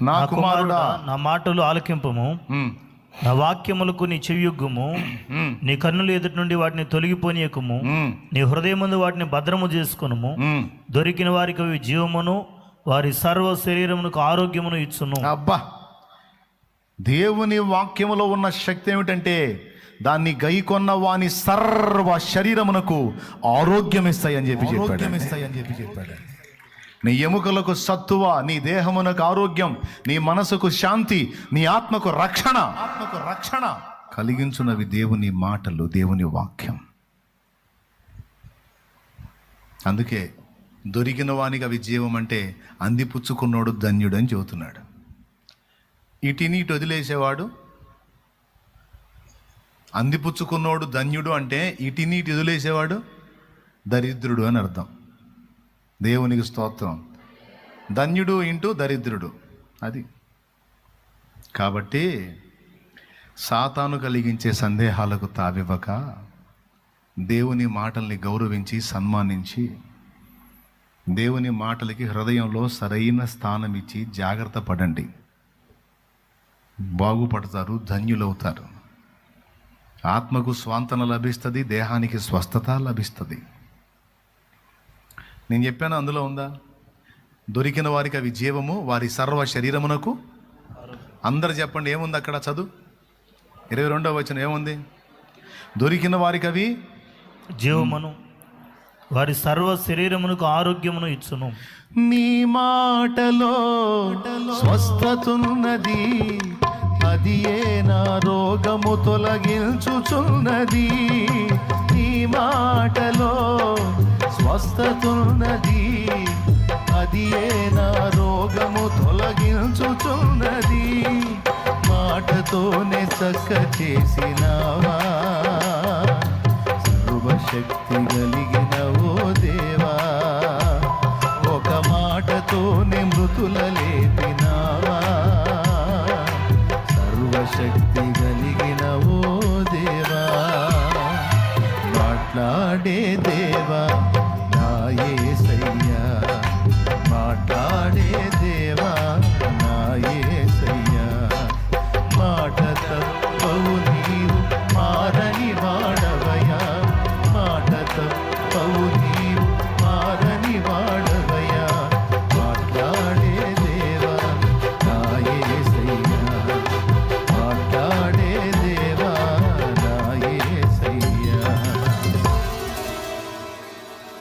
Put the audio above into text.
నా కుమారుడా నా మాటలు ఆలకింపము, నా వాక్యములకు నీ చెవియొగ్గుము. నీ కన్నులు ఎదుటి నుండి వాటిని తొలగిపోనీయకుము. నీ హృదయమందు వాటిని భద్రము చేసుకొనుము. దొరికిన వారికి అవి జీవమును, వారి సర్వ శరీరమునకు ఆరోగ్యమును ఇచ్చును. అబ్బా, దేవుని వాక్యములో ఉన్న శక్తి ఏమిటంటే దాన్ని గైకొన్న వాని సర్వ శరీరమునకు ఆరోగ్యం ఇస్తాయని చెప్పి చెప్పాడు. నీ ఎముకలకు సత్తువ, నీ దేహమునకు ఆరోగ్యం, నీ మనసుకు శాంతి, నీ ఆత్మకు రక్షణ కలిగించున్నవి దేవుని మాటలు, దేవుని వాక్యం. అందుకే దొరికిన వానికి అవి జీవం అంటే అందిపుచ్చుకున్నోడు ధన్యుడు అని చెబుతున్నాడు. ఇటు వదిలేసేవాడు అందిపుచ్చుకున్నోడు ధన్యుడు అంటే ఇటు వదిలేసేవాడు దరిద్రుడు అని అర్థం. దేవునికి స్తోత్రం. ధన్యుడు ఇంటూ దరిద్రుడు అది. కాబట్టి సాతాను కలిగించే సందేహాలకు తావివ్వక దేవుని మాటల్ని గౌరవించి సన్మానించి దేవుని మాటలకి హృదయంలో సరైన స్థానం ఇచ్చి జాగ్రత్త పడండి. బాగుపడతారు, ధన్యులవుతారు. ఆత్మకు స్వాంతన లభిస్తుంది, దేహానికి స్వస్థత లభిస్తుంది. నేను చెప్పాను, అందులో ఉందా? దొరికిన వారికి అవి జీవము, వారి సర్వ శరీరమునకు. అందరు చెప్పండి, ఏముంది అక్కడ? చదువు 22వ వచనం ఏముంది? దొరికిన వారికి అవి జీవమును, వారి సర్వ శరీరమునకు ఆరోగ్యమును ఇచ్చును. నీ మాటలో స్వస్థతున్నది, అది ఏ నా రోగము తొలగించుచున్నది. నీ మాటలో స్వస్థతున్నది, అది ఏ నా రోగము తొలగించుచున్నది. మాటతోనే చక్క చేసినావా, సర్వశక్తి కలిగిన ఓ దేవా. ఒక మాటతోనే మృతుల లేపినావా, సర్వశక్తి కలిగిన ఓ దేవా. మాట్లాడే దేవా,